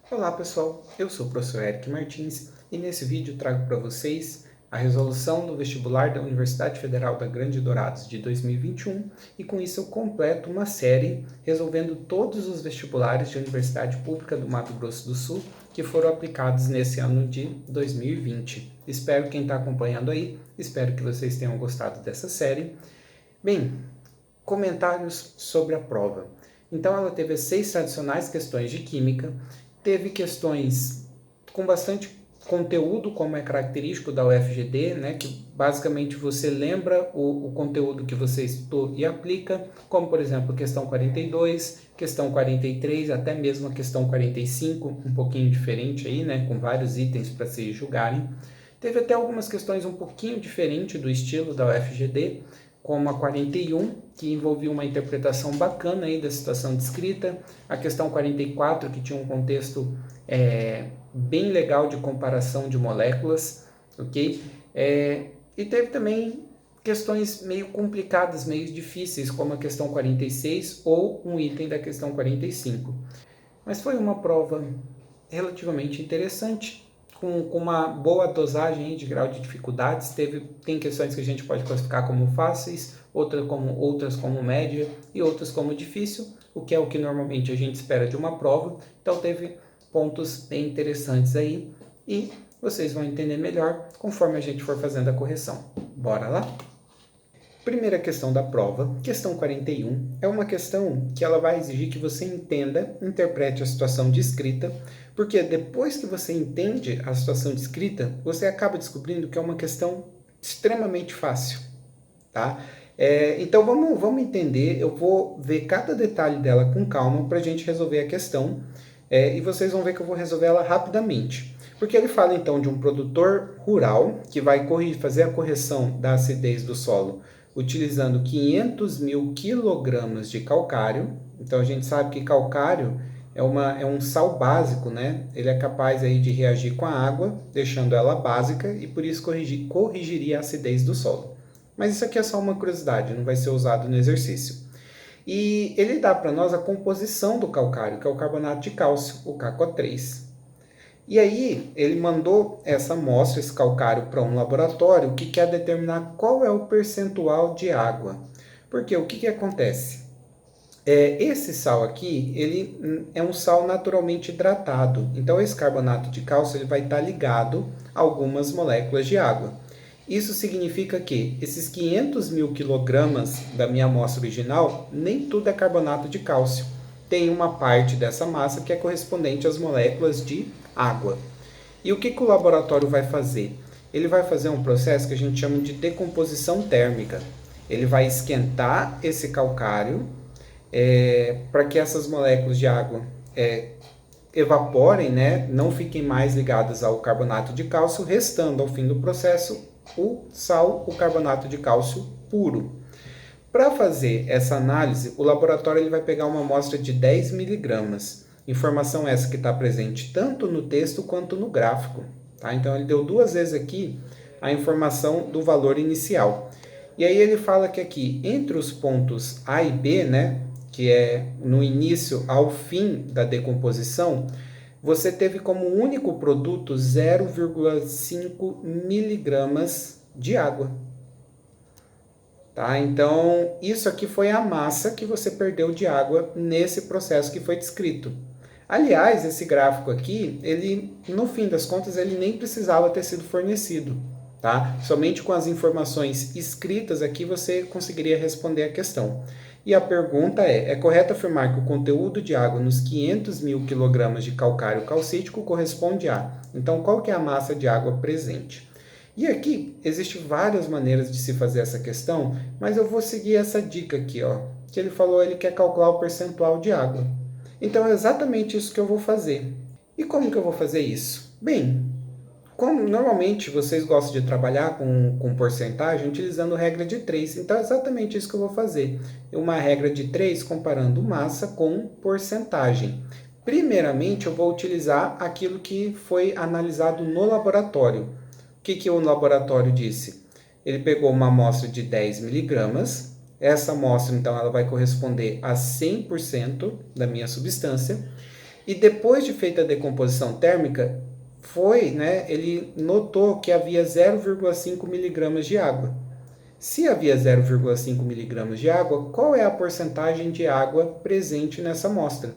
Olá pessoal, eu sou o professor Eric Martins e nesse vídeo trago para vocês a resolução do vestibular da Universidade Federal da Grande Dourados de 2021 e com isso eu completo uma série resolvendo todos os vestibulares de Universidade Pública do Mato Grosso do Sul que foram aplicados nesse ano de 2020. Espero quem está acompanhando aí, espero que vocês tenham gostado dessa série. Bem, comentários sobre a prova. Então ela teve as 6 tradicionais questões de química, teve questões com bastante conteúdo, como é característico da UFGD, né, que basicamente você lembra o conteúdo que você estudou e aplica, como por exemplo questão 42, questão 43, até mesmo a questão 45, um pouquinho diferente aí, né, com vários itens para se julgarem. Teve até algumas questões um pouquinho diferente do estilo da UFGD, como a 41, que envolvia uma interpretação bacana aí da situação descrita, a questão 44, que tinha um contexto bem legal de comparação de moléculas, ok? E teve também questões meio complicadas, meio difíceis, como a questão 46 ou um item da questão 45. Mas foi uma prova relativamente interessante, com uma boa dosagem de grau de dificuldades. Tem questões que a gente pode classificar como fáceis, outras como média e outras como difícil, o que é o que normalmente a gente espera de uma prova. Então teve pontos bem interessantes aí e vocês vão entender melhor conforme a gente for fazendo a correção. Bora lá? Primeira questão da prova, questão 41, é uma questão que ela vai exigir que você entenda, interprete a situação descrita, porque depois que você entende a situação descrita, você acaba descobrindo que é uma questão extremamente fácil, tá? Então vamos entender, eu vou ver cada detalhe dela com calma para a gente resolver a questão, e vocês vão ver que eu vou resolver ela rapidamente. Porque ele fala então de um produtor rural que vai fazer a correção da acidez do solo utilizando 500 mil quilogramas de calcário. Então a gente sabe que calcário é um sal básico, né? Ele é capaz aí de reagir com a água, deixando ela básica e por isso corrigiria a acidez do solo. Mas isso aqui é só uma curiosidade, não vai ser usado no exercício. E ele dá para nós a composição do calcário, que é o carbonato de cálcio, o KCO3. E aí ele mandou essa amostra, esse calcário, para um laboratório que quer determinar qual é o percentual de água. Porque o que acontece? Esse sal aqui, ele é um sal naturalmente hidratado. Então esse carbonato de cálcio ele vai estar ligado a algumas moléculas de água. Isso significa que esses 500 mil quilogramas da minha amostra original, nem tudo é carbonato de cálcio. Tem uma parte dessa massa que é correspondente às moléculas de água. E o que o laboratório vai fazer? Ele vai fazer um processo que a gente chama de decomposição térmica. Ele vai esquentar esse calcário para que essas moléculas de água evaporem, né? Não fiquem mais ligadas ao carbonato de cálcio, restando ao fim do processo o sal, o carbonato de cálcio puro. Para fazer essa análise, o laboratório ele vai pegar uma amostra de 10 miligramas. Informação essa que está presente tanto no texto quanto no gráfico. Tá? Então ele deu 2 vezes aqui a informação do valor inicial. E aí ele fala que aqui, entre os pontos A e B, né, que é no início ao fim da decomposição, você teve como único produto 0,5 miligramas de água. Tá? Então, isso aqui foi a massa que você perdeu de água nesse processo que foi descrito. Aliás, esse gráfico aqui, ele, no fim das contas, ele nem precisava ter sido fornecido. Tá? Somente com as informações escritas aqui você conseguiria responder a questão. E a pergunta é correto afirmar que o conteúdo de água nos 500 mil quilogramas de calcário calcítico corresponde a... Então, qual que é a massa de água presente? E aqui, existem várias maneiras de se fazer essa questão, mas eu vou seguir essa dica aqui, ó, que ele falou, ele quer calcular o percentual de água. Então é exatamente isso que eu vou fazer. E como que eu vou fazer isso? Bem, como normalmente vocês gostam de trabalhar com porcentagem, utilizando regra de 3, então é exatamente isso que eu vou fazer. Uma regra de 3 comparando massa com porcentagem. Primeiramente, eu vou utilizar aquilo que foi analisado no laboratório. O que o laboratório disse? Ele pegou uma amostra de 10 miligramas, essa amostra então ela vai corresponder a 100% da minha substância, E depois de feita a decomposição térmica, ele notou que havia 0,5 miligramas de água. Se havia 0,5 miligramas de água, qual é a porcentagem de água presente nessa amostra?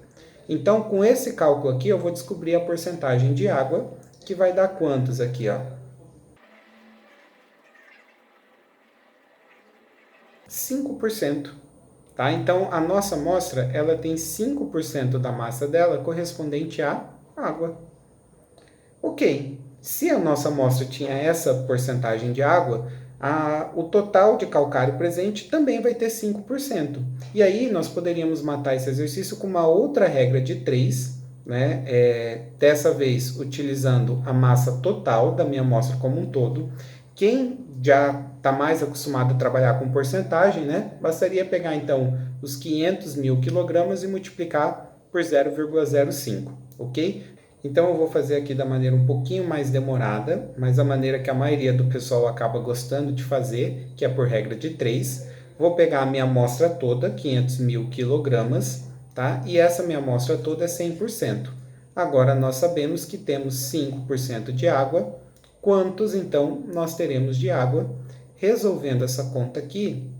Então, com esse cálculo aqui, eu vou descobrir a porcentagem de água, que vai dar quantos aqui, ó? 5%. Tá? Então, a nossa amostra ela tem 5% da massa dela correspondente à água. Ok, se a nossa amostra tinha essa porcentagem de água, o total de calcário presente também vai ter 5%. E aí nós poderíamos matar esse exercício com uma outra regra de 3, dessa vez utilizando a massa total da minha amostra como um todo. Quem já está mais acostumado a trabalhar com porcentagem, bastaria pegar então os 500 mil quilogramas e multiplicar por 0,05, ok? Então eu vou fazer aqui da maneira um pouquinho mais demorada, mas a maneira que a maioria do pessoal acaba gostando de fazer, que é por regra de 3. Vou pegar a minha amostra toda, 500 mil quilogramas, tá? E essa minha amostra toda é 100%. Agora nós sabemos que temos 5% de água. Quantos então nós teremos de água? Resolvendo essa conta aqui,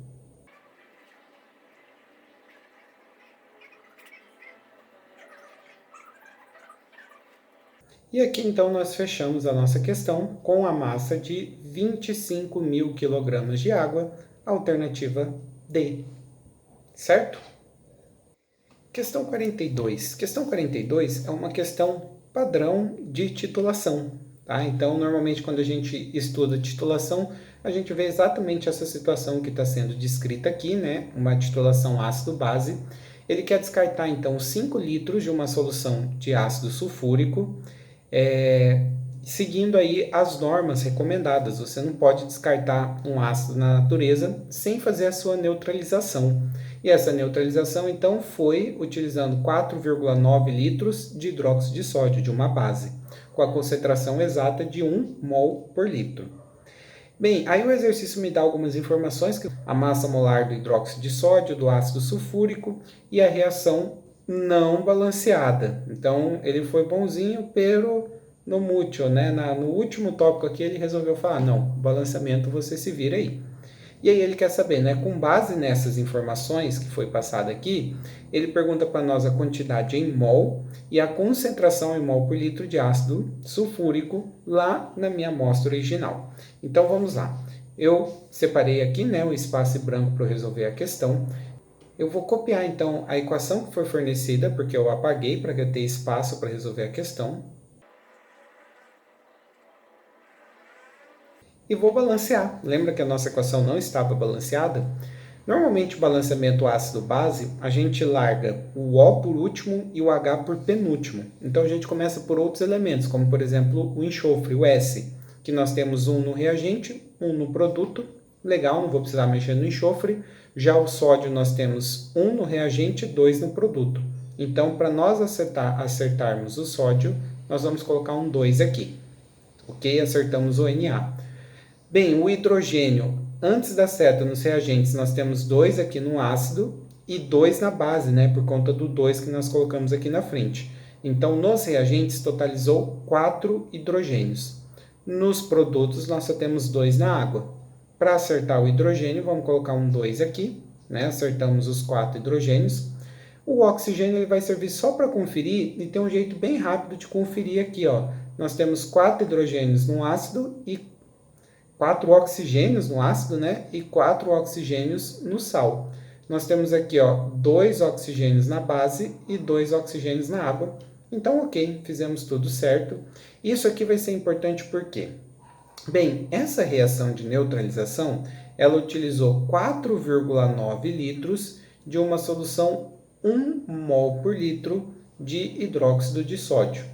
e aqui então nós fechamos a nossa questão com a massa de 25 mil quilogramas de água, alternativa D, certo? Questão 42. Questão 42 é uma questão padrão de titulação, tá? Então, normalmente quando a gente estuda titulação, a gente vê exatamente essa situação que está sendo descrita aqui, uma titulação ácido-base. Ele quer descartar então 5 litros de uma solução de ácido sulfúrico, seguindo aí as normas recomendadas. Você não pode descartar um ácido na natureza sem fazer a sua neutralização. E essa neutralização, então, foi utilizando 4,9 litros de hidróxido de sódio, de uma base, com a concentração exata de 1 mol por litro. Bem, aí o exercício me dá algumas informações, que a massa molar do hidróxido de sódio, do ácido sulfúrico e a reação não balanceada. Então, ele foi bonzinho, pero no mútil, no último tópico aqui ele resolveu falar, não, balanceamento você se vira aí. E aí ele quer saber, com base nessas informações que foi passada aqui, ele pergunta para nós a quantidade em mol e a concentração em mol por litro de ácido sulfúrico lá na minha amostra original. Então vamos lá. Eu separei aqui o espaço em branco para resolver a questão. Eu vou copiar então a equação que foi fornecida, porque eu apaguei para ter espaço para resolver a questão. E vou balancear. Lembra que a nossa equação não estava balanceada? Normalmente o balanceamento ácido-base, a gente larga o O por último e o H por penúltimo. Então a gente começa por outros elementos, como por exemplo o enxofre, o S, que nós temos 1 no reagente, 1 no produto. Legal, não vou precisar mexer no enxofre. Já o sódio nós temos 1 no reagente, 2 no produto. Então, para nós acertarmos o sódio, nós vamos colocar um 2 aqui. Ok? Acertamos o Na. Bem, o hidrogênio, antes da seta nos reagentes, nós temos 2 aqui no ácido e 2 na base, por conta do 2 que nós colocamos aqui na frente. Então, nos reagentes, totalizou 4 hidrogênios. Nos produtos, nós só temos 2 na água. Para acertar o hidrogênio, vamos colocar um 2 aqui, acertamos os 4 hidrogênios. O oxigênio ele vai servir só para conferir, e tem um jeito bem rápido de conferir aqui, ó. Nós temos 4 hidrogênios no ácido e 4 oxigênios no ácido, e 4 oxigênios no sal. Nós temos aqui, ó, 2 oxigênios na base e 2 oxigênios na água. Então, ok, fizemos tudo certo. Isso aqui vai ser importante por quê? Bem, essa reação de neutralização, ela utilizou 4,9 litros de uma solução 1 mol por litro de hidróxido de sódio.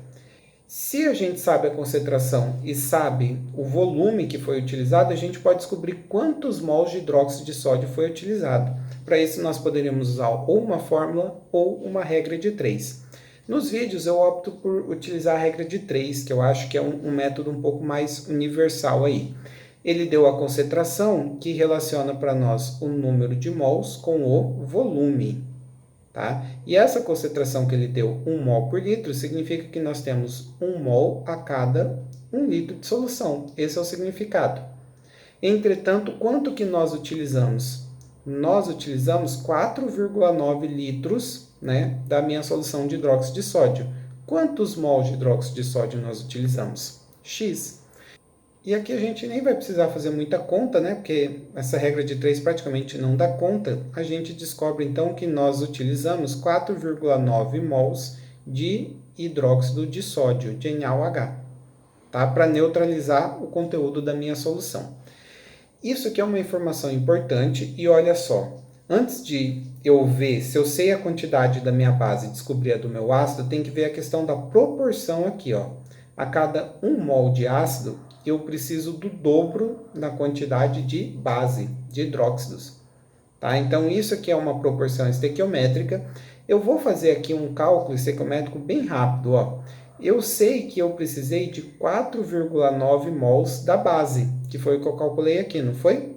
Se a gente sabe a concentração e sabe o volume que foi utilizado, a gente pode descobrir quantos mols de hidróxido de sódio foi utilizado. Para isso, nós poderíamos usar ou uma fórmula ou uma regra de 3. Nos vídeos, eu opto por utilizar a regra de 3, que eu acho que é um método um pouco mais universal aí. Ele deu a concentração, que relaciona para nós o número de mols com o volume. tá? E essa concentração que ele deu 1 mol por litro significa que nós temos 1 mol a cada 1 litro de solução. Esse é o significado. Entretanto, quanto que nós utilizamos? Nós utilizamos 4,9 litros, né, da minha solução de hidróxido de sódio. Quantos mols de hidróxido de sódio nós utilizamos? X. E aqui a gente nem vai precisar fazer muita conta, né? Porque essa regra de 3 praticamente não dá conta. A gente descobre então que nós utilizamos 4,9 mols de hidróxido de sódio, de NaOH, tá? Para neutralizar o conteúdo da minha solução. Isso aqui é uma informação importante e olha só, antes de eu ver se eu sei a quantidade da minha base e descobrir a do meu ácido, tem que ver a questão da proporção aqui, ó. A cada 1 mol de ácido, eu preciso do dobro da quantidade de base, de hidróxidos. Tá? Então, isso aqui é uma proporção estequiométrica. Eu vou fazer aqui um cálculo estequiométrico bem rápido. Ó. Eu sei que eu precisei de 4,9 mols da base, que foi o que eu calculei aqui, não foi?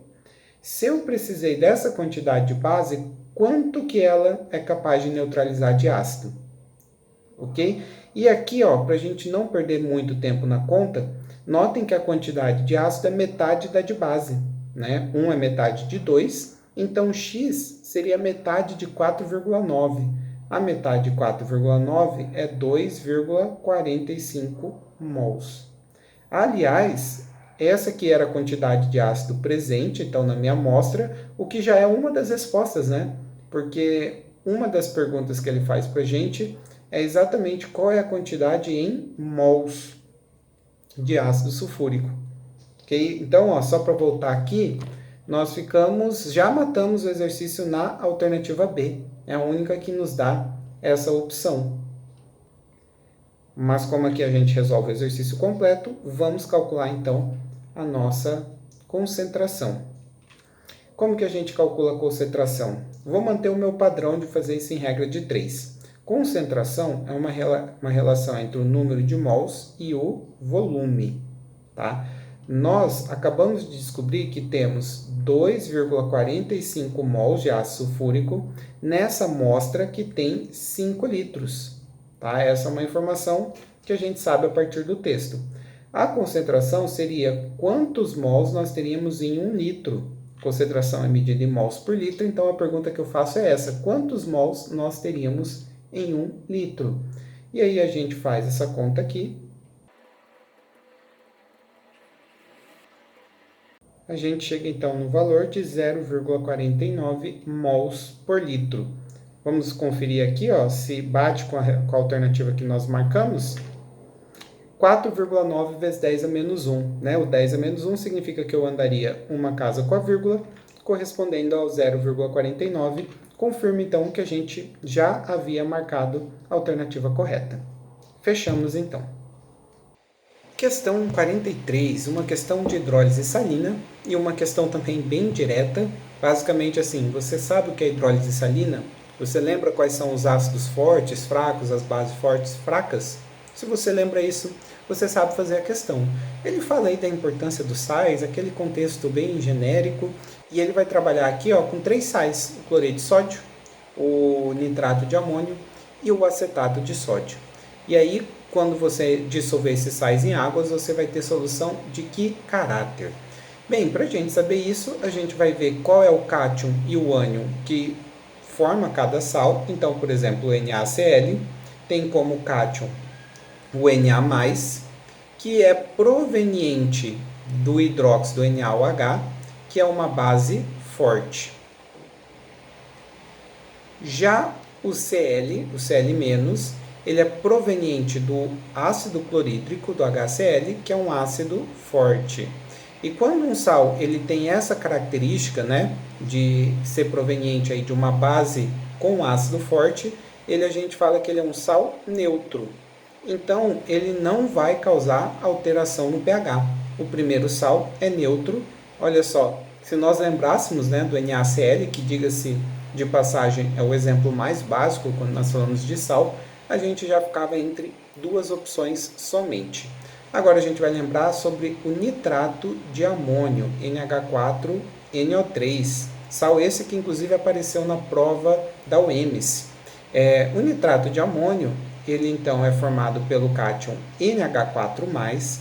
Se eu precisei dessa quantidade de base, quanto que ela é capaz de neutralizar de ácido? Ok? E aqui, para a gente não perder muito tempo na conta, notem que a quantidade de ácido é metade da de base, né? 1 é metade de 2, então X seria metade de 4,9. A metade de 4,9 é 2,45 mols. Aliás, essa aqui era a quantidade de ácido presente, então, na minha amostra, o que já é uma das respostas, né? Porque uma das perguntas que ele faz para a gente é exatamente qual é a quantidade em mols de ácido sulfúrico. Okay? Então, só para voltar aqui, nós já matamos o exercício na alternativa B. É a única que nos dá essa opção. Mas como aqui a gente resolve o exercício completo, vamos calcular então a nossa concentração. Como que a gente calcula a concentração? Vou manter o meu padrão de fazer isso em regra de 3. Concentração é uma relação entre o número de mols e o volume. Tá? Nós acabamos de descobrir que temos 2,45 mols de ácido sulfúrico nessa amostra que tem 5 litros. Tá? Essa é uma informação que a gente sabe a partir do texto. A concentração seria quantos mols nós teríamos em 1 litro. Concentração é medida em mols por litro, então a pergunta que eu faço é essa: quantos mols nós teríamos em 1 litro? E aí a gente faz essa conta aqui. A gente chega então no valor de 0,49 mols por litro. Vamos conferir aqui, se bate com a alternativa que nós marcamos. 4,9 vezes 10 a menos 1. Né? O 10 a menos 1 significa que eu andaria uma casa com a vírgula, correspondendo ao 0,49. Confirma então que a gente já havia marcado a alternativa correta. Fechamos então. Questão 43, uma questão de hidrólise salina e uma questão também bem direta. Basicamente assim, você sabe o que é hidrólise salina? Você lembra quais são os ácidos fortes, fracos, as bases fortes, fracas? Se você lembra isso, você sabe fazer a questão. Ele fala aí da importância dos sais, aquele contexto bem genérico, e ele vai trabalhar aqui com 3 sais, o cloreto de sódio, o nitrato de amônio e o acetato de sódio. E aí, quando você dissolver esses sais em águas, você vai ter solução de que caráter? Bem, para a gente saber isso, a gente vai ver qual é o cátion e o ânion que forma cada sal. Então, por exemplo, o NaCl tem como cátion o Na+, que é proveniente do hidróxido NaOH, que é uma base forte. Já o Cl, o Cl-, ele é proveniente do ácido clorídrico, do HCl, que é um ácido forte. E quando um sal ele tem essa característica, né, de ser proveniente aí de uma base com ácido forte, a gente fala que ele é um sal neutro. Então, ele não vai causar alteração no pH. O primeiro sal é neutro. Olha só, se nós lembrássemos, né, do NaCl, que diga-se de passagem é o exemplo mais básico quando nós falamos de sal, a gente já ficava entre duas opções somente. Agora a gente vai lembrar sobre o nitrato de amônio, NH4NO3, sal esse que inclusive apareceu na prova da UEMS. O nitrato de amônio, ele então é formado pelo cátion NH4+.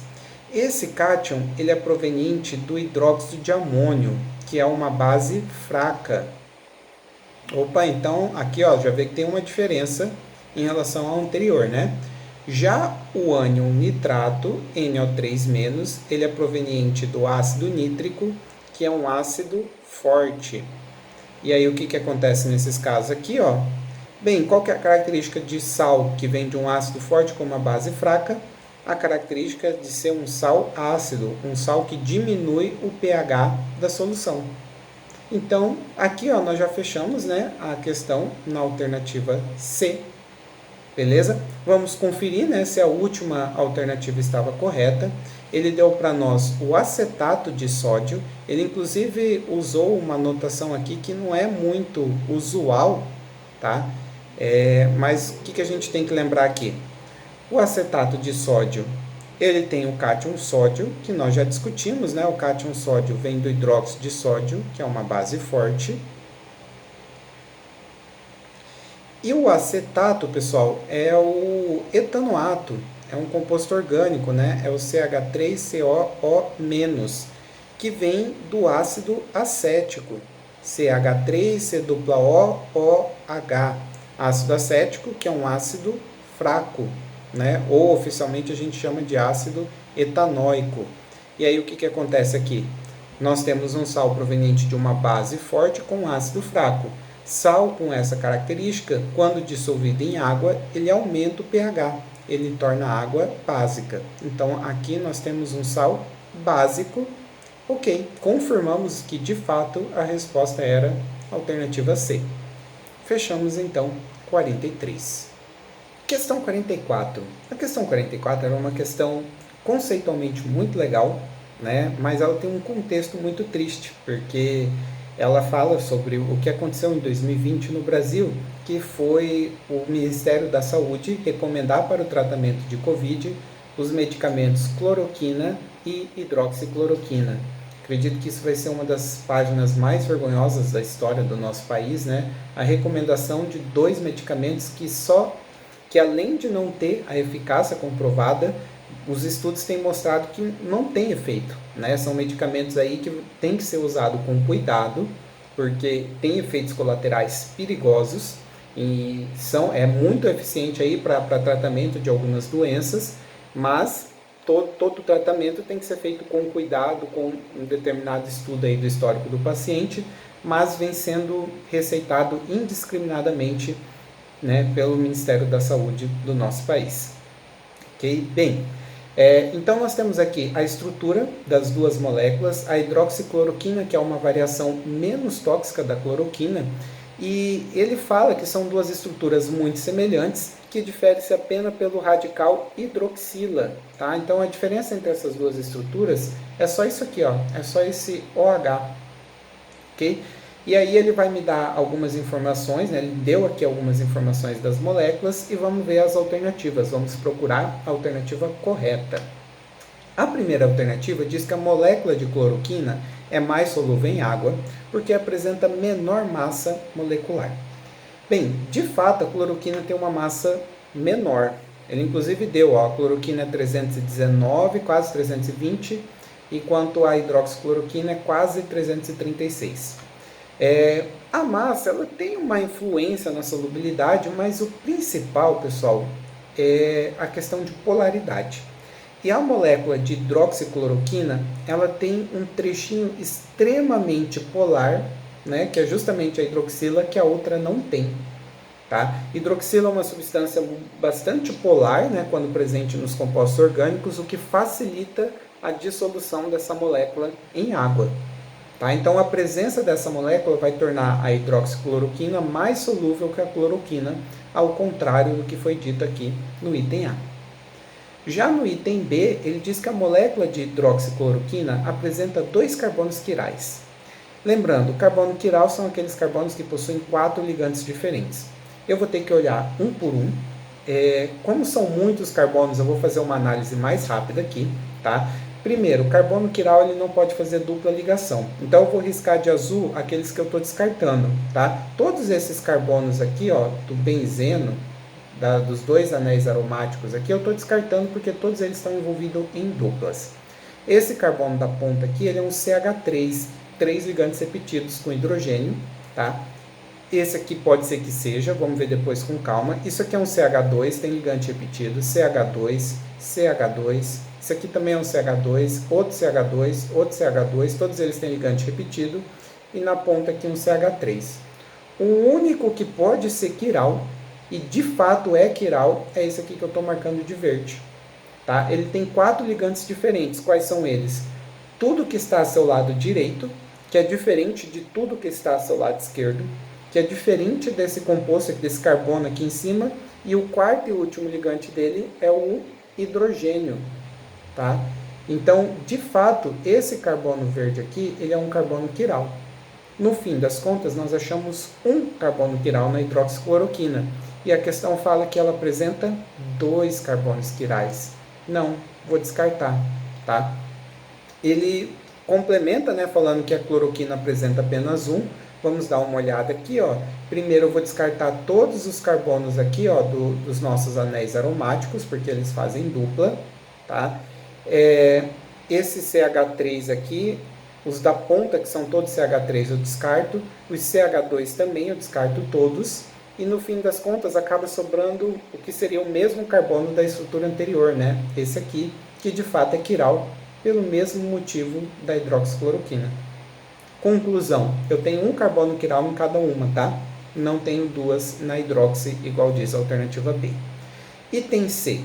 Esse cátion ele é proveniente do hidróxido de amônio, que é uma base fraca. Opa, então aqui ó, já vê que tem uma diferença em relação ao anterior, né? Já o ânion nitrato, NO3-, ele é proveniente do ácido nítrico, que é um ácido forte. E aí o que acontece nesses casos aqui, ó? Bem, qual que é a característica de sal que vem de um ácido forte com uma base fraca? A característica de ser um sal ácido, um sal que diminui o pH da solução. Então, aqui ó, nós já fechamos, né, a questão na alternativa C. Beleza? Vamos conferir, né, se a última alternativa estava correta. Ele deu para nós o acetato de sódio. Ele inclusive usou uma notação aqui que não é muito usual, tá? Mas o que a gente tem que lembrar aqui? O acetato de sódio, ele tem o cátion sódio, que nós já discutimos, né? O cátion sódio vem do hidróxido de sódio, que é uma base forte. E o acetato, pessoal, é o etanoato, é um composto orgânico, né? É o CH3COO-, que vem do ácido acético, CH3COOH, ácido acético, que é um ácido fraco, né? Ou oficialmente a gente chama de ácido etanóico. E aí o que acontece aqui? Nós temos um sal proveniente de uma base forte com ácido fraco. Sal com essa característica, quando dissolvido em água, ele aumenta o pH, ele torna a água básica. Então aqui nós temos um sal básico. Ok, confirmamos que de fato a resposta era a alternativa C. Fechamos então 43. Questão 44. A questão 44 era uma questão conceitualmente muito legal, né? Mas ela tem um contexto muito triste, porque ela fala sobre o que aconteceu em 2020 no Brasil, que foi o Ministério da Saúde recomendar para o tratamento de Covid os medicamentos cloroquina e hidroxicloroquina. Acredito que isso vai ser uma das páginas mais vergonhosas da história do nosso país, né? A recomendação de 2 medicamentos que além de não ter a eficácia comprovada, os estudos têm mostrado que não tem efeito, né? São medicamentos aí que tem que ser usado com cuidado, porque tem efeitos colaterais perigosos e é muito eficiente aí para tratamento de algumas doenças, mas todo tratamento tem que ser feito com cuidado, com um determinado estudo aí do histórico do paciente, mas vem sendo receitado indiscriminadamente, né, pelo Ministério da Saúde do nosso país. Ok? Bem, então nós temos aqui a estrutura das duas moléculas, a hidroxicloroquina, que é uma variação menos tóxica da cloroquina, e ele fala que são duas estruturas muito semelhantes, que diferem-se apenas pelo radical hidroxila, tá? Então a diferença entre essas duas estruturas é só isso aqui, ó, é só esse OH, ok? E aí ele vai me dar algumas informações, né? Ele deu aqui algumas informações das moléculas e vamos ver as alternativas. Vamos procurar a alternativa correta. A primeira alternativa diz que a molécula de cloroquina é mais solúvel em água porque apresenta menor massa molecular. Bem, de fato a cloroquina tem uma massa menor. Ele inclusive deu, ó, a cloroquina é 319, quase 320, enquanto a hidroxicloroquina é quase 336. A massa ela tem uma influência na solubilidade, mas o principal, pessoal, é a questão de polaridade. E a molécula de hidroxicloroquina, ela tem um trechinho extremamente polar, né, que é justamente a hidroxila, que a outra não tem. Tá? Hidroxila é uma substância bastante polar, né, quando presente nos compostos orgânicos, o que facilita a dissolução dessa molécula em água. Tá? Então, a presença dessa molécula vai tornar a hidroxicloroquina mais solúvel que a cloroquina, ao contrário do que foi dito aqui no item A. Já no item B, ele diz que a molécula de hidroxicloroquina apresenta 2 carbonos quirais. Lembrando, o carbono quiral são aqueles carbonos que possuem 4 ligantes diferentes. Eu vou ter que olhar um por um. Como são muitos carbonos, eu vou fazer uma análise mais rápida aqui, tá? Primeiro, o carbono quiral ele não pode fazer dupla ligação. Então eu vou riscar de azul aqueles que eu estou descartando, tá? Todos esses carbonos aqui, ó, do benzeno, dos dois anéis aromáticos aqui, eu estou descartando porque todos eles estão envolvidos em duplas. Esse carbono da ponta aqui, ele é um CH3, 3 ligantes repetidos com hidrogênio, tá? Esse aqui pode ser que seja, vamos ver depois com calma. Isso aqui é um CH2, tem ligante repetido, CH2, CH2. Isso aqui também é um CH2, outro CH2, outro CH2, todos eles têm ligante repetido. E na ponta aqui um CH3. O único que pode ser quiral, e de fato é quiral, é esse aqui que eu estou marcando de verde. Tá? Ele tem 4 ligantes diferentes. Quais são eles? Tudo que está ao seu lado direito, que é diferente de tudo que está ao seu lado esquerdo, que é diferente desse composto, desse carbono aqui em cima, e o quarto e último ligante dele é o hidrogênio. Tá? Então, de fato, esse carbono verde aqui, ele é um carbono quiral. No fim das contas, nós achamos um carbono quiral na hidroxicloroquina, e a questão fala que ela apresenta 2 carbonos quirais. Não, vou descartar, tá? Ele complementa, né, falando que a cloroquina apresenta apenas um. Vamos dar uma olhada aqui, ó. Primeiro eu vou descartar todos os carbonos aqui, ó, dos nossos anéis aromáticos, porque eles fazem dupla, tá? Esse CH3 aqui, os da ponta, que são todos CH3, eu descarto. Os CH2 também eu descarto todos. E no fim das contas acaba sobrando o que seria o mesmo carbono da estrutura anterior, né? Esse aqui, que de fato é quiral, pelo mesmo motivo da hidroxicloroquina. Conclusão, eu tenho um carbono quiral em cada uma, tá? Não tenho duas na hidroxi, igual diz a alternativa B. Item C.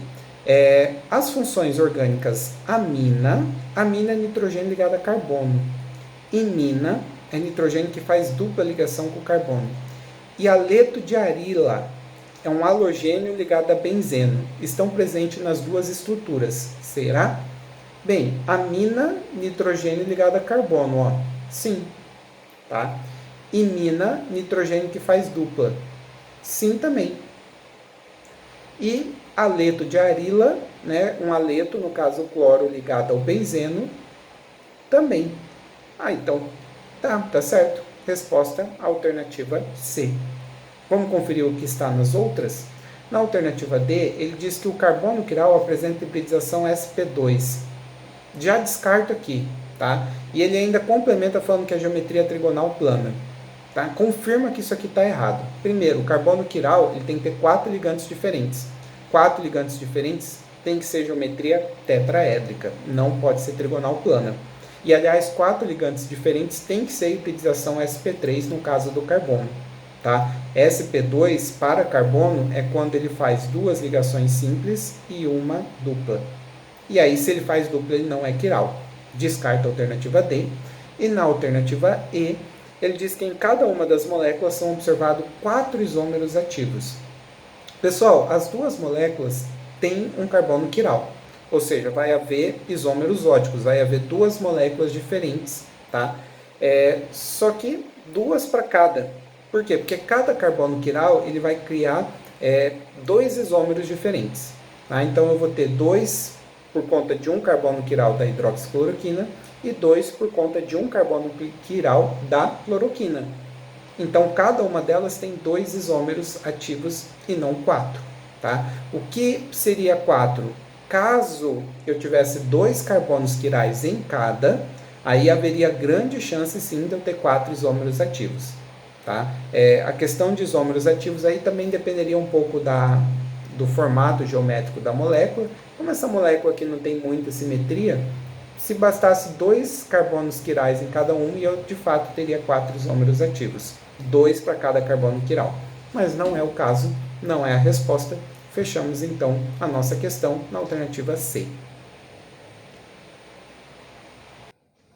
As funções orgânicas amina é nitrogênio ligado a carbono. Imina é nitrogênio que faz dupla ligação com o carbono. E aleto de arila é um halogênio ligado a benzeno. Estão presentes nas duas estruturas. Será? Bem, amina, nitrogênio ligado a carbono, ó. Sim. Tá? Imina, nitrogênio que faz dupla. Sim também. E aleto de arila, né? Um aleto, no caso o cloro ligado ao benzeno, também. Então, tá certo. Resposta alternativa C. Vamos conferir o que está nas outras? Na alternativa D, ele diz que o carbono quiral apresenta hibridização sp2. Já descarto aqui, tá? E ele ainda complementa falando que a geometria é trigonal plana. Tá? Confirma que isso aqui está errado. Primeiro, o carbono quiral ele tem que ter 4 ligantes diferentes. 4 ligantes diferentes tem que ser geometria tetraédrica, não pode ser trigonal plana. E, aliás, 4 ligantes diferentes tem que ser hibridização sp3 no caso do carbono. Tá? sp2 para carbono é quando ele faz 2 ligações simples e uma dupla. E aí, se ele faz dupla, ele não é quiral. Descarta a alternativa D. E na alternativa E, ele diz que em cada uma das moléculas são observados 4 isômeros ativos. Pessoal, as duas moléculas têm um carbono quiral. Ou seja, vai haver isômeros óticos, vai haver 2 moléculas diferentes, tá? Só que 2 para cada. Por quê? Porque cada carbono quiral ele vai criar 2 isômeros diferentes. Tá? Então eu vou ter 2 por conta de um carbono quiral da hidroxicloroquina e 2 por conta de um carbono quiral da cloroquina. Então cada uma delas tem 2 isômeros ativos e não 4. Tá? O que seria 4? Caso eu tivesse 2 carbonos quirais em cada, aí haveria grande chance sim de eu ter 4 isômeros ativos. Tá? A questão de isômeros ativos aí também dependeria um pouco do formato geométrico da molécula. Como essa molécula aqui não tem muita simetria, se bastasse 2 carbonos quirais em cada um, eu de fato teria 4 isômeros ativos. 2 para cada carbono quiral. Mas não é o caso, não é a resposta. Fechamos então a nossa questão na alternativa C.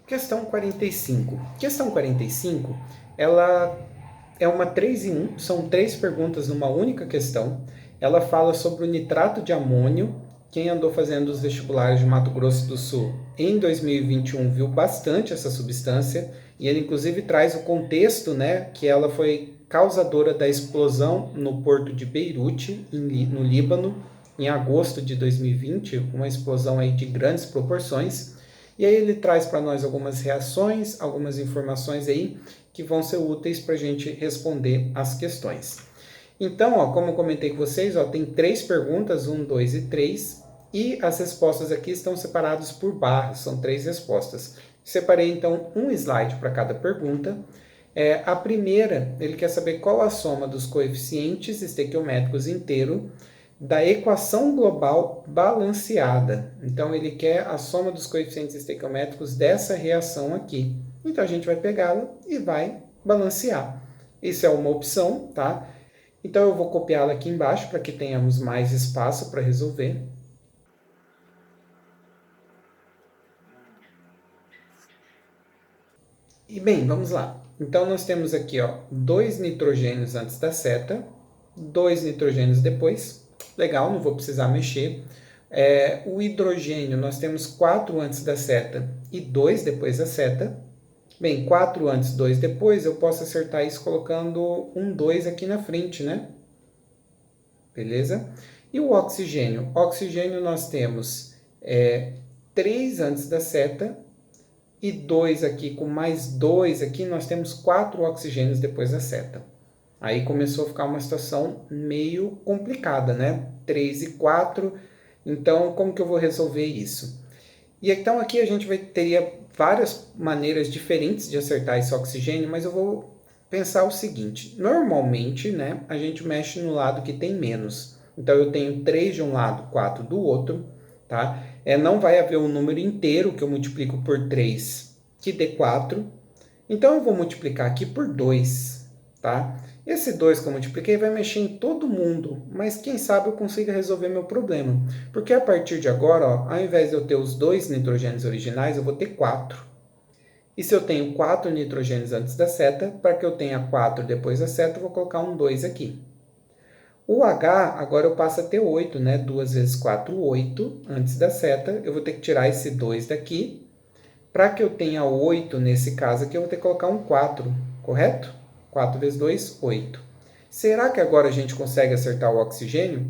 Questão 45. Questão 45, ela é uma 3 em 1, são 3 perguntas numa única questão. Ela fala sobre o nitrato de amônio. Quem andou fazendo os vestibulares de Mato Grosso do Sul em 2021 viu bastante essa substância, e ele inclusive traz o contexto, né, que ela foi causadora da explosão no porto de Beirute, no Líbano, em agosto de 2020, uma explosão aí de grandes proporções. E aí ele traz para nós algumas reações, algumas informações aí que vão ser úteis para a gente responder as questões. Então, ó, como eu comentei com vocês, ó, tem 3 perguntas, 1, 2 e 3, e as respostas aqui estão separadas por barras, são 3 respostas. Separei então um slide para cada pergunta. A primeira, ele quer saber qual a soma dos coeficientes estequiométricos inteiro da equação global balanceada. Então, ele quer a soma dos coeficientes estequiométricos dessa reação aqui. Então, a gente vai pegá-la e vai balancear. Isso é uma opção, tá? Então, eu vou copiá-la aqui embaixo para que tenhamos mais espaço para resolver. E bem, vamos lá. Então, nós temos aqui, ó, 2 nitrogênios antes da seta, 2 nitrogênios depois. Legal, não vou precisar mexer. O hidrogênio, nós temos 4 antes da seta e 2 depois da seta. Bem, 4 antes, 2 depois, eu posso acertar isso colocando um 2 aqui na frente, né? Beleza? E o oxigênio? Oxigênio nós temos 3 antes da seta e 2 aqui, com mais 2 aqui, nós temos 4 oxigênios depois da seta. Aí começou a ficar uma situação meio complicada, né? 3 e 4, então como que eu vou resolver isso? E então aqui a gente teria várias maneiras diferentes de acertar esse oxigênio, mas eu vou pensar o seguinte, normalmente, né, a gente mexe no lado que tem menos. Então eu tenho 3 de um lado, 4 do outro, tá? Não vai haver um número inteiro que eu multiplico por 3 que dê 4. Então eu vou multiplicar aqui por 2, tá? Esse 2 que eu multipliquei vai mexer em todo mundo, mas quem sabe eu consiga resolver meu problema. Porque a partir de agora, ó, ao invés de eu ter os 2 nitrogênios originais, eu vou ter 4. E se eu tenho 4 nitrogênios antes da seta, para que eu tenha 4 depois da seta, eu vou colocar um 2 aqui. O H, agora eu passo a ter 8, né? 2 vezes 4, 8. Antes da seta, eu vou ter que tirar esse 2 daqui. Para que eu tenha 8 nesse caso aqui, eu vou ter que colocar um 4, correto? 4 vezes 2, 8. Será que agora a gente consegue acertar o oxigênio?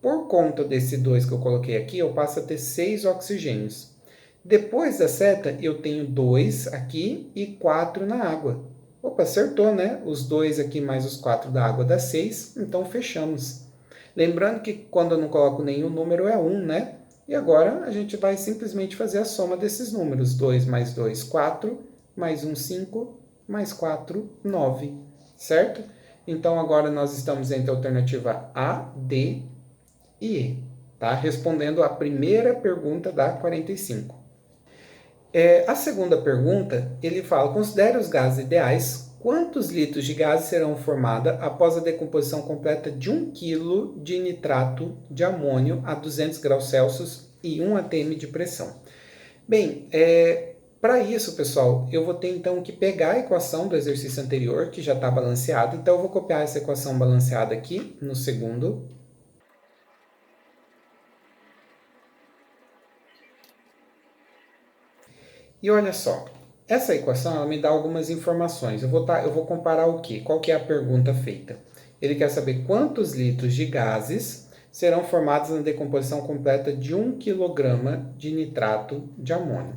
Por conta desse 2 que eu coloquei aqui, eu passo a ter 6 oxigênios. Depois da seta, eu tenho 2 aqui e 4 na água. Opa, acertou, né? Os 2 aqui mais os 4 da água dá 6, então fechamos. Lembrando que quando eu não coloco nenhum número é 1, né? E agora a gente vai simplesmente fazer a soma desses números. 2 mais 2, 4, mais 1, 5, mais 4, 9, certo? Então agora nós estamos entre a alternativa A, D e E, tá? Respondendo a primeira pergunta da 45. A segunda pergunta, ele fala, considere os gases ideais, quantos litros de gases serão formados após a decomposição completa de 1 kg de nitrato de amônio a 200 graus Celsius e 1 atm de pressão? Bem, para isso, pessoal, eu vou ter então que pegar a equação do exercício anterior, que já está balanceada, então eu vou copiar essa equação balanceada aqui no segundo. E olha só, essa equação ela me dá algumas informações. Eu vou comparar o quê? Qual que é a pergunta feita? Ele quer saber quantos litros de gases serão formados na decomposição completa de 1 kg de nitrato de amônio.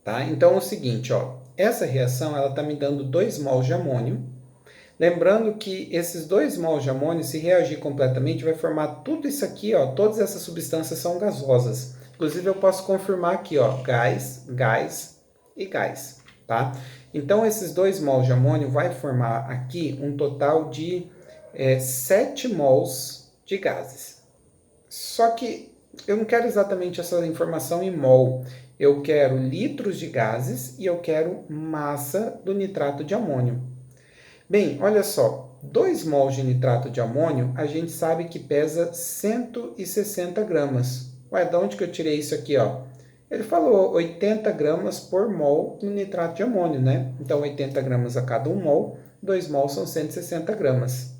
Tá? Então é o seguinte, ó, essa reação está me dando 2 mols de amônio. Lembrando que esses 2 mols de amônio, se reagir completamente, vai formar tudo isso aqui, ó, todas essas substâncias são gasosas. Inclusive eu posso confirmar aqui, ó, gás, gás e gás, tá? Então esses 2 mols de amônio vai formar aqui um total de 7 mols de gases. Só que eu não quero exatamente essa informação em mol. Eu quero litros de gases e eu quero massa do nitrato de amônio. Bem, olha só, 2 mols de nitrato de amônio, a gente sabe que pesa 160 gramas. Ué, de onde que eu tirei isso aqui, ó? Ele falou 80 gramas por mol no nitrato de amônio, né? Então, 80 gramas a cada 1 mol, 2 mols são 160 gramas.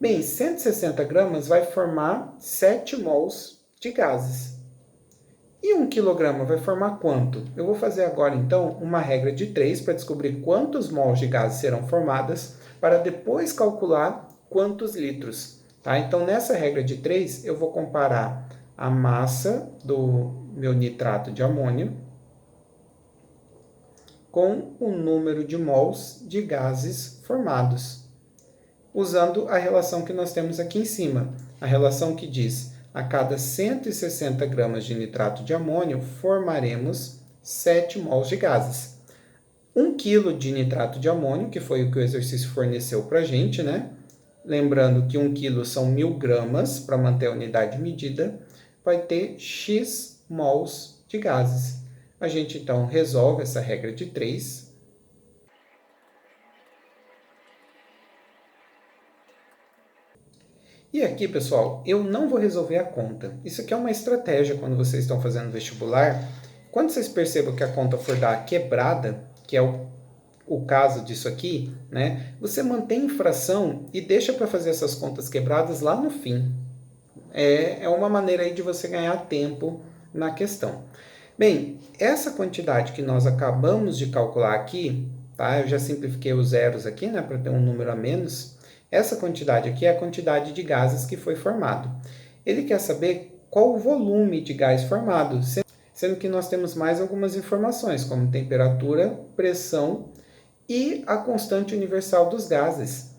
Bem, 160 gramas vai formar 7 mols de gases. E 1 quilograma vai formar quanto? Eu vou fazer agora, então, uma regra de 3 para descobrir quantos mols de gases serão formadas, para depois calcular quantos litros. Tá? Então, nessa regra de 3, eu vou comparar a massa do meu nitrato de amônio com o número de mols de gases formados, usando a relação que nós temos aqui em cima, a relação que diz: a cada 160 gramas de nitrato de amônio, formaremos 7 mols de gases. 1 kg de nitrato de amônio, que foi o que o exercício forneceu para a gente, né? Lembrando que 1 kg são 1000 gramas, para manter a unidade medida, vai ter X mols de gases. A gente, então, resolve essa regra de 3. E aqui, pessoal, eu não vou resolver a conta. Isso aqui é uma estratégia quando vocês estão fazendo vestibular. Quando vocês percebam que a conta for dar quebrada, que é o caso disso aqui, né? Você mantém em fração e deixa para fazer essas contas quebradas lá no fim. É uma maneira aí de você ganhar tempo na questão. Bem, essa quantidade que nós acabamos de calcular aqui, tá? Eu já simplifiquei os zeros aqui, né, para ter um número a menos. Essa quantidade aqui é a quantidade de gases que foi formado. Ele quer saber qual o volume de gás formado, sendo que nós temos mais algumas informações, como temperatura, pressão e a constante universal dos gases.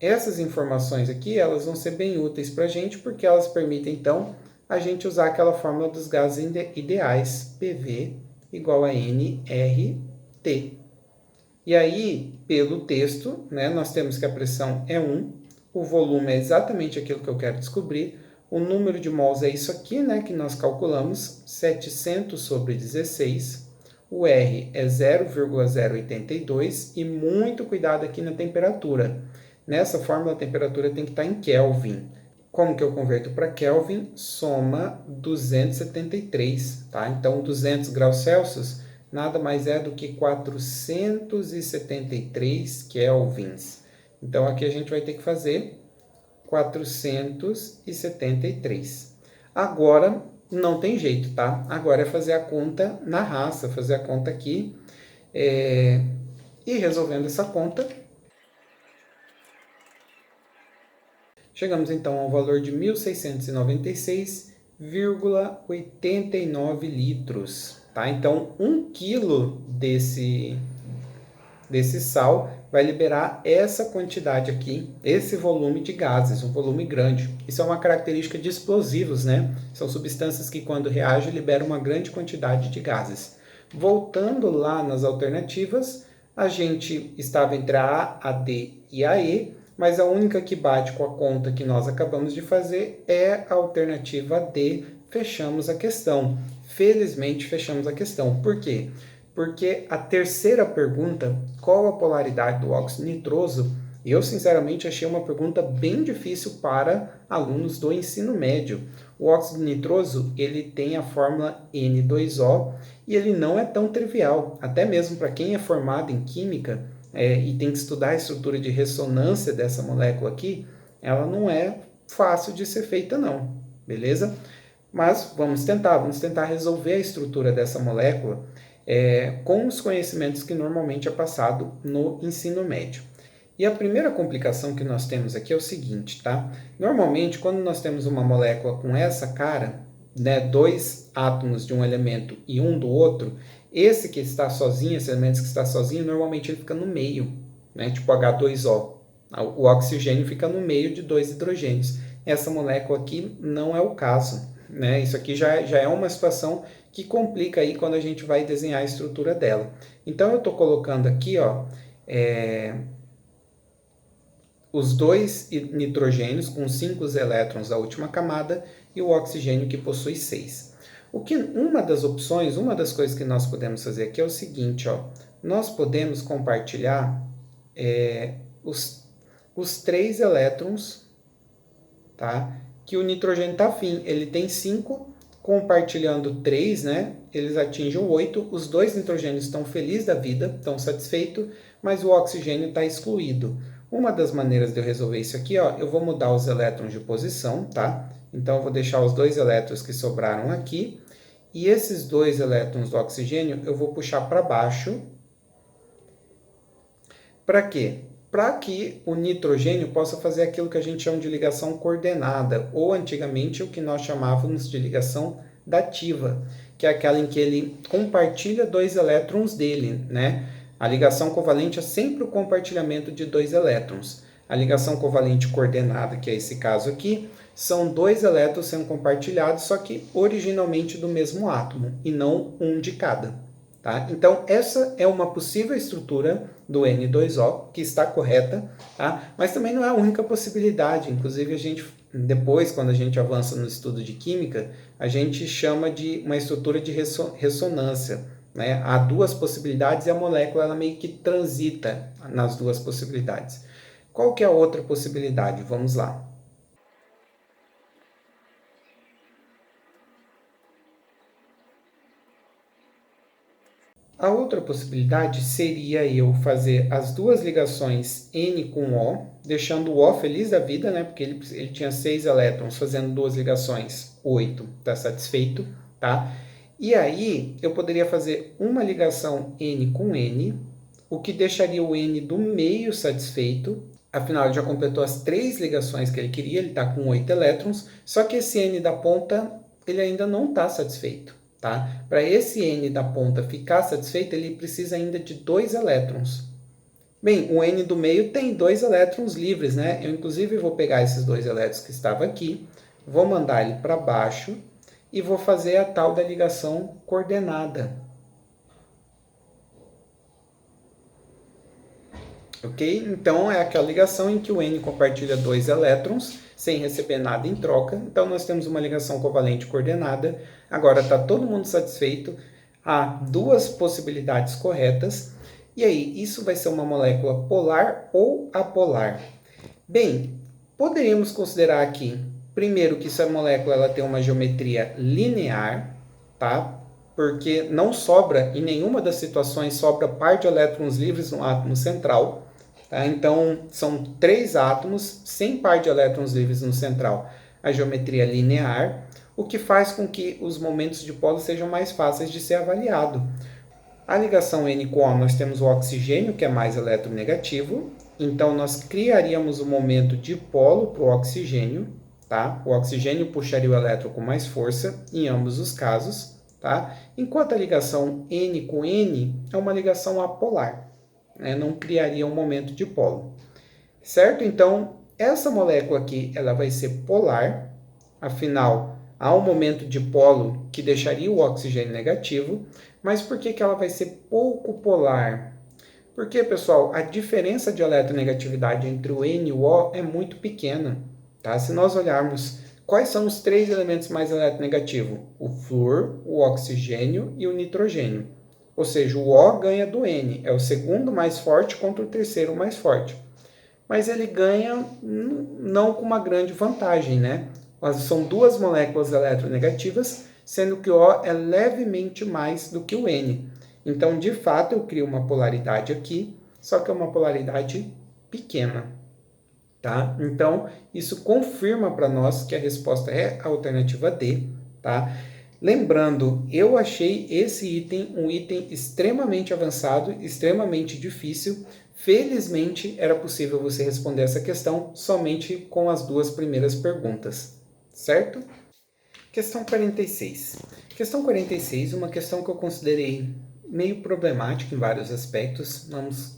Essas informações aqui, elas vão ser bem úteis para a gente, porque elas permitem, então, a gente usar aquela fórmula dos gases ideais, PV igual a nRT. E aí, pelo texto, né, nós temos que a pressão é 1, o volume é exatamente aquilo que eu quero descobrir, o número de mols é isso aqui, né, que nós calculamos, 700 sobre 16, o R é 0,082 e muito cuidado aqui na temperatura. Nessa fórmula, a temperatura tem que estar em Kelvin. Como que eu converto para Kelvin? Soma 273, tá? Então, 200 graus Celsius nada mais é do que 473 kelvins. Então, aqui a gente vai ter que fazer 473. Agora, não tem jeito, tá? Agora é fazer a conta na raça, fazer a conta aqui. E resolvendo essa conta, chegamos então ao valor de 1.696,89 litros. Tá? Então, 1 kg desse sal vai liberar essa quantidade aqui, esse volume de gases, um volume grande. Isso é uma característica de explosivos, né? São substâncias que, quando reagem, liberam uma grande quantidade de gases. Voltando lá nas alternativas, a gente estava entre a A, a D e a E, mas a única que bate com a conta que nós acabamos de fazer é a alternativa D. Fechamos a questão. Felizmente, fechamos a questão. Por quê? Porque a terceira pergunta, qual a polaridade do óxido nitroso, eu sinceramente achei uma pergunta bem difícil para alunos do ensino médio. O óxido nitroso, ele tem a fórmula N2O e ele não é tão trivial, até mesmo para quem é formado em química e tem que estudar a estrutura de ressonância dessa molécula aqui, ela não é fácil de ser feita não, beleza? Mas vamos tentar resolver a estrutura dessa molécula com os conhecimentos que normalmente é passado no ensino médio. E a primeira complicação que nós temos aqui é o seguinte, tá? Normalmente, quando nós temos uma molécula com essa cara, né, 2 átomos de um elemento e um do outro, esse que está sozinho, esse elemento que está sozinho, normalmente ele fica no meio, né, tipo H2O. O oxigênio fica no meio de 2 hidrogênios. Essa molécula aqui não é o caso, né? Isso aqui já é uma situação que complica aí quando a gente vai desenhar a estrutura dela. Então, eu estou colocando aqui, ó, os 2 nitrogênios com 5 elétrons da última camada e o oxigênio que possui 6. Uma das opções, uma das coisas que nós podemos fazer aqui é o seguinte, ó, nós podemos compartilhar os 3 elétrons, tá? Que o nitrogênio está afim, ele tem 5, compartilhando 3, né? Eles atingem 8, os 2 nitrogênios estão felizes da vida, estão satisfeitos, mas o oxigênio está excluído. Uma das maneiras de eu resolver isso aqui, ó, eu vou mudar os elétrons de posição, tá? Então, eu vou deixar os 2 elétrons que sobraram aqui, e esses 2 elétrons do oxigênio eu vou puxar para baixo. Para quê? Para que o nitrogênio possa fazer aquilo que a gente chama de ligação coordenada, ou antigamente o que nós chamávamos de ligação dativa, que é aquela em que ele compartilha 2 elétrons dele, né? A ligação covalente é sempre o compartilhamento de 2 elétrons. A ligação covalente coordenada, que é esse caso aqui, são 2 elétrons sendo compartilhados, só que originalmente do mesmo átomo, e não um de cada. Tá? Então, essa é uma possível estrutura do N2O, que está correta, tá? Mas também não é a única possibilidade. Inclusive, a gente, depois, quando a gente avança no estudo de química, a gente chama de uma estrutura de ressonância. Né? Há 2 possibilidades e a molécula ela meio que transita nas 2 possibilidades. Qual que é a outra possibilidade? Vamos lá. A outra possibilidade seria eu fazer as 2 ligações N com O, deixando o O feliz da vida, né? Porque ele tinha 6 elétrons, fazendo 2 ligações, 8, está satisfeito, tá? E aí eu poderia fazer uma ligação N com N, o que deixaria o N do meio satisfeito. Afinal, ele já completou as 3 ligações que ele queria, ele está com 8 elétrons, só que esse N da ponta ele ainda não está satisfeito. Tá? Para esse N da ponta ficar satisfeito, ele precisa ainda de 2 elétrons. Bem, o N do meio tem 2 elétrons livres, né? Eu, inclusive, vou pegar esses 2 elétrons que estavam aqui, vou mandar ele para baixo e vou fazer a tal da ligação coordenada. Ok? Então, é aquela ligação em que o N compartilha 2 elétrons, sem receber nada em troca. Então, nós temos uma ligação covalente coordenada. Agora, está todo mundo satisfeito. Há 2 possibilidades corretas. E aí, isso vai ser uma molécula polar ou apolar? Bem, poderíamos considerar aqui, primeiro, que essa molécula ela tem uma geometria linear, tá? Porque não sobra, em nenhuma das situações, sobra par de elétrons livres no átomo central. Tá? Então, são 3 átomos sem par de elétrons livres no central. A geometria linear, o que faz com que os momentos de polo sejam mais fáceis de ser avaliado. A ligação N com O, nós temos o oxigênio, que é mais eletronegativo. Então, nós criaríamos o momento de polo para o oxigênio. Tá? O oxigênio puxaria o elétron com mais força em ambos os casos. Tá? Enquanto a ligação N com N é uma ligação apolar. Né? Não criaria um momento de polo. Certo? Então, essa molécula aqui ela vai ser polar. Afinal, há um momento de polo que deixaria o oxigênio negativo. Mas por que ela vai ser pouco polar? Porque, pessoal, a diferença de eletronegatividade entre o N e o O é muito pequena. Tá? Se nós olharmos quais são os 3 elementos mais eletronegativos, o flúor, o oxigênio e o nitrogênio. Ou seja, o O ganha do N, é o segundo mais forte contra o terceiro mais forte. Mas ele ganha não com uma grande vantagem, né? São 2 moléculas eletronegativas, sendo que o O é levemente mais do que o N. Então, de fato, eu crio uma polaridade aqui, só que é uma polaridade pequena. Tá? Então, isso confirma para nós que a resposta é a alternativa D. Tá? Lembrando, eu achei esse item um item extremamente avançado, extremamente difícil. Felizmente, era possível você responder essa questão somente com as 2 primeiras perguntas. Certo? Questão 46. Questão 46, uma questão que eu considerei meio problemática em vários aspectos.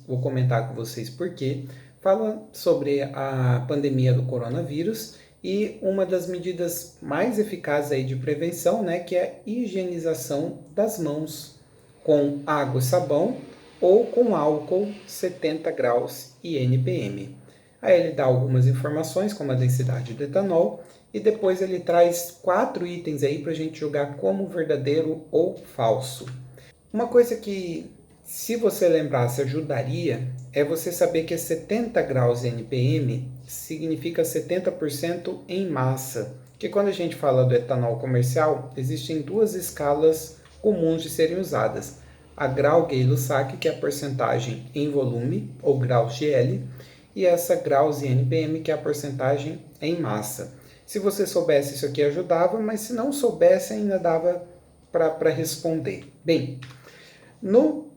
Vou comentar com vocês por quê. Fala sobre a pandemia do coronavírus e uma das medidas mais eficazes aí de prevenção, né, que é a higienização das mãos com água e sabão ou com álcool 70 graus e NPM. Aí ele dá algumas informações, como a densidade do etanol, e depois ele traz 4 itens aí para a gente julgar como verdadeiro ou falso. Uma coisa que, se você lembrasse, ajudaria é você saber que 70 graus NPM significa 70% em massa. Que quando a gente fala do etanol comercial, existem 2 escalas comuns de serem usadas. A Grau-Gay-Lussac, que é a porcentagem em volume, ou graus GL, e essa graus em NPM, que é a porcentagem em massa. Se você soubesse, isso aqui ajudava, mas se não soubesse, ainda dava para responder. Bem, no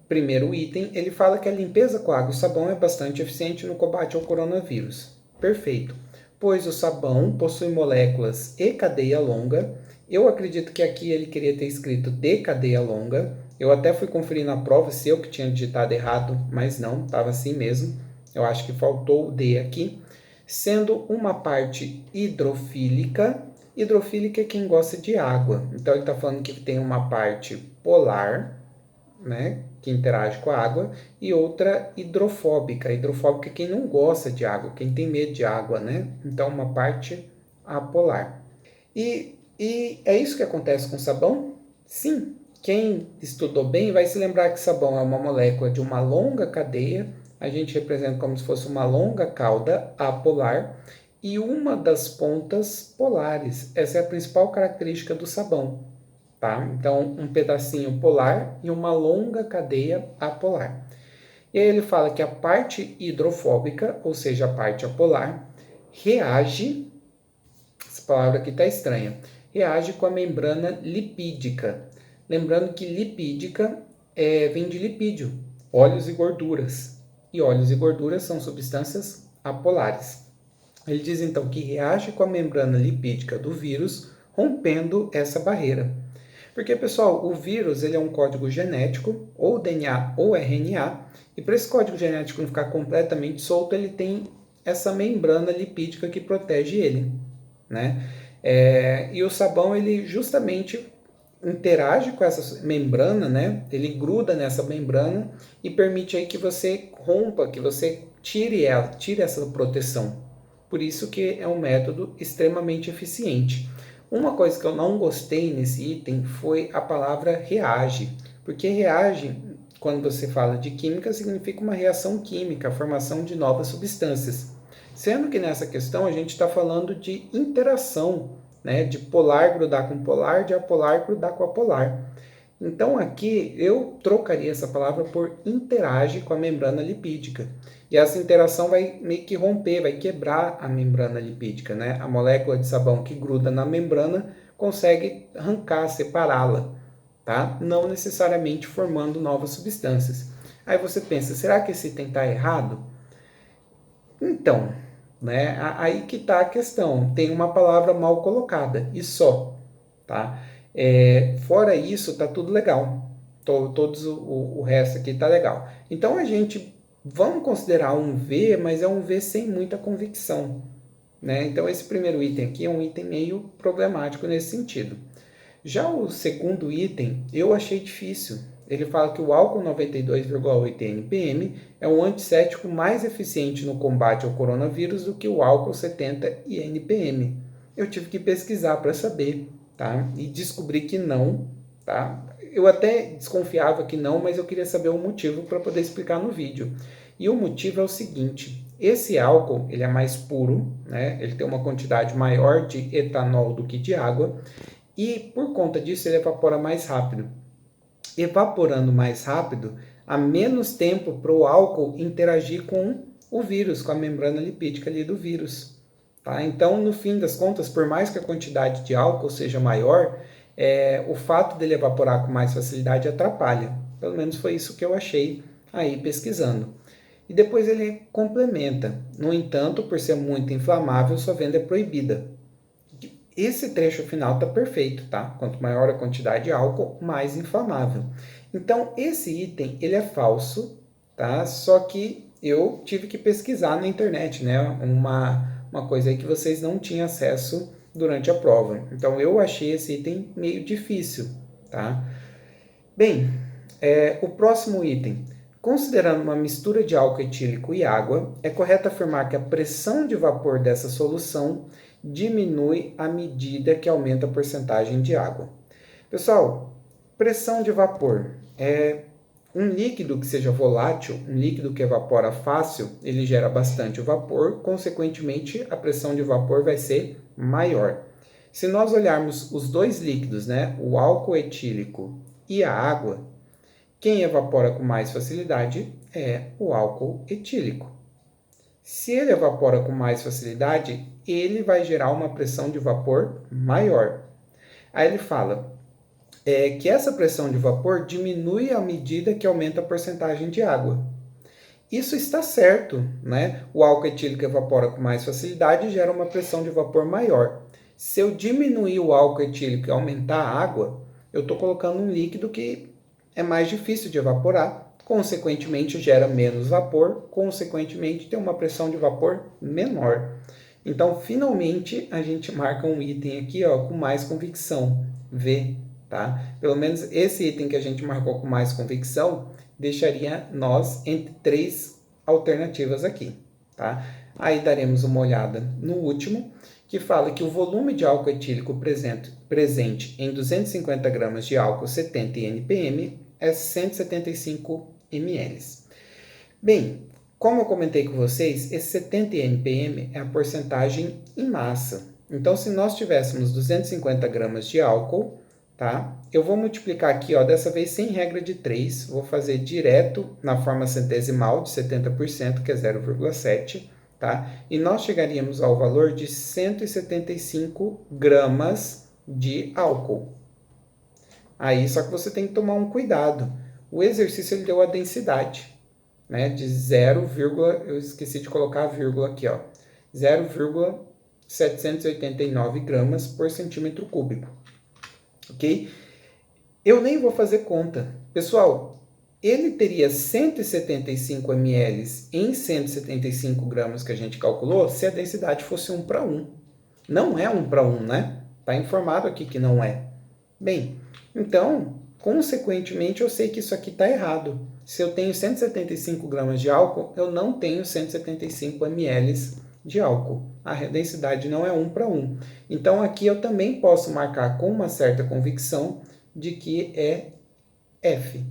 primeiro item, ele fala que a limpeza com água e sabão é bastante eficiente no combate ao coronavírus. Perfeito, pois o sabão possui moléculas e cadeia longa Eu acredito que aqui ele queria ter escrito de cadeia longa. Eu até fui conferir na prova se eu que tinha digitado errado, mas não, estava assim mesmo. Eu acho que faltou o D aqui. Sendo uma parte hidrofílica. Hidrofílica é quem gosta de água. Então ele está falando que tem uma parte polar, né, que interage com a água, e outra hidrofóbica. Hidrofóbica é quem não gosta de água, quem tem medo de água, né? Então uma parte apolar. E é isso que acontece com sabão? Sim. Quem estudou bem vai se lembrar que sabão é uma molécula de uma longa cadeia, a gente representa como se fosse uma longa cauda apolar e uma das pontas polares. Essa é a principal característica do sabão, tá? Então, um pedacinho polar e uma longa cadeia apolar. E aí ele fala que a parte hidrofóbica, ou seja, a parte apolar, reage, essa palavra aqui está estranha, reage com a membrana lipídica. Lembrando que lipídica vem de lipídio, óleos e gorduras. E óleos e gorduras são substâncias apolares. Ele diz então que reage com a membrana lipídica do vírus, rompendo essa barreira. Porque, pessoal, o vírus ele é um código genético, ou DNA ou RNA, e para esse código genético não ficar completamente solto, ele tem essa membrana lipídica que protege ele, né? E o sabão, ele justamente interage com essa membrana, né? Ele gruda nessa membrana e permite aí que você rompa, que você tire ela, tire essa proteção. Por isso que é um método extremamente eficiente. Uma coisa que eu não gostei nesse item foi a palavra reage, porque reage, quando você fala de química, significa uma reação química, a formação de novas substâncias. Sendo que nessa questão a gente está falando de interação, né, de polar grudar com polar, de apolar grudar com apolar. Então aqui eu trocaria essa palavra por interage com a membrana lipídica. E essa interação vai meio que romper, vai quebrar a membrana lipídica, né? A molécula de sabão que gruda na membrana consegue arrancar, separá-la, tá? Não necessariamente formando novas substâncias. Aí você pensa, será que esse item está errado? Então, né? Aí que está a questão. Tem uma palavra mal colocada e só, tá? Fora isso, tá tudo legal. Todos o resto aqui tá legal. Então a gente vamos considerar um V, mas é um V sem muita convicção, né? Então esse primeiro item aqui é um item meio problemático nesse sentido. Já o segundo item eu achei difícil. Ele fala que o álcool 92,8 NPM é um antisséptico mais eficiente no combate ao coronavírus do que o álcool 70 NPM. Eu tive que pesquisar para saber, tá? E descobri que não, tá? Eu até desconfiava que não, mas eu queria saber o motivo para poder explicar no vídeo. E o motivo é o seguinte: esse álcool ele é mais puro, né? Ele tem uma quantidade maior de etanol do que de água e por conta disso ele evapora mais rápido. Evaporando mais rápido, há menos tempo para o álcool interagir com o vírus, com a membrana lipídica ali do vírus. Tá? Então, no fim das contas, por mais que a quantidade de álcool seja maior, o fato dele evaporar com mais facilidade atrapalha. Pelo menos foi isso que eu achei aí pesquisando. E depois ele complementa. No entanto, por ser muito inflamável, sua venda é proibida. Esse trecho final está perfeito, tá? Quanto maior a quantidade de álcool, mais inflamável. Então, esse item, ele é falso, tá? Só que eu tive que pesquisar na internet, né? Uma coisa aí que vocês não tinham acesso durante a prova. Então, eu achei esse item meio difícil, tá? Bem, o próximo item. Considerando uma mistura de álcool etílico e água, é correto afirmar que a pressão de vapor dessa solução diminui à medida que aumenta a porcentagem de água. Pessoal, pressão de vapor é um líquido que seja volátil, um líquido que evapora fácil, ele gera bastante vapor, consequentemente a pressão de vapor vai ser maior. Se nós olharmos os dois líquidos, né, o álcool etílico e a água, quem evapora com mais facilidade é o álcool etílico. Se ele evapora com mais facilidade, ele vai gerar uma pressão de vapor maior. Aí ele fala que essa pressão de vapor diminui à medida que aumenta a porcentagem de água. Isso está certo, né? O álcool etílico evapora com mais facilidade e gera uma pressão de vapor maior. Se eu diminuir o álcool etílico e aumentar a água, eu estou colocando um líquido que é mais difícil de evaporar, consequentemente gera menos vapor, consequentemente tem uma pressão de vapor menor. Então, finalmente, a gente marca um item aqui ó, com mais convicção, V, tá? Pelo menos esse item que a gente marcou com mais convicção deixaria nós entre 3 alternativas aqui, tá? Aí daremos uma olhada no último, que fala que o volume de álcool etílico presente em 250 gramas de álcool 70 NPM é 175 ml. Bem, como eu comentei com vocês, esse 70 NPM é a porcentagem em massa. Então, se nós tivéssemos 250 gramas de álcool, tá? Eu vou multiplicar aqui, ó, dessa vez sem regra de 3, vou fazer direto na forma centesimal de 70%, que é 0,7, tá? E nós chegaríamos ao valor de 175 gramas de álcool. Aí, só que você tem que tomar um cuidado. O exercício ele deu a densidade, né, de 0, eu esqueci de colocar a vírgula aqui, ó, 0,789 gramas por centímetro cúbico, ok? Eu nem vou fazer conta. Pessoal, ele teria 175 ml em 175 gramas que a gente calculou se a densidade fosse 1 para 1. Não é 1 para 1, né? Está informado aqui que não é. Bem, então, consequentemente, eu sei que isso aqui está errado. Se eu tenho 175 gramas de álcool, eu não tenho 175 ml de álcool. A densidade não é 1 para 1. Então, aqui eu também posso marcar com uma certa convicção de que é F.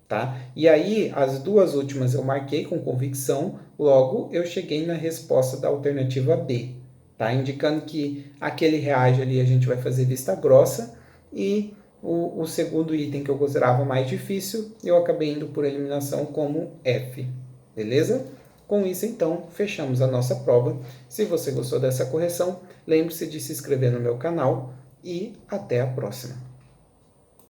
Tá? E aí, as duas últimas eu marquei com convicção, logo eu cheguei na resposta da alternativa B. Tá? Indicando que aquele reage ali a gente vai fazer vista grossa e o segundo item que eu considerava mais difícil, eu acabei indo por eliminação como F, beleza? Com isso, então, fechamos a nossa prova. Se você gostou dessa correção, lembre-se de se inscrever no meu canal e até a próxima.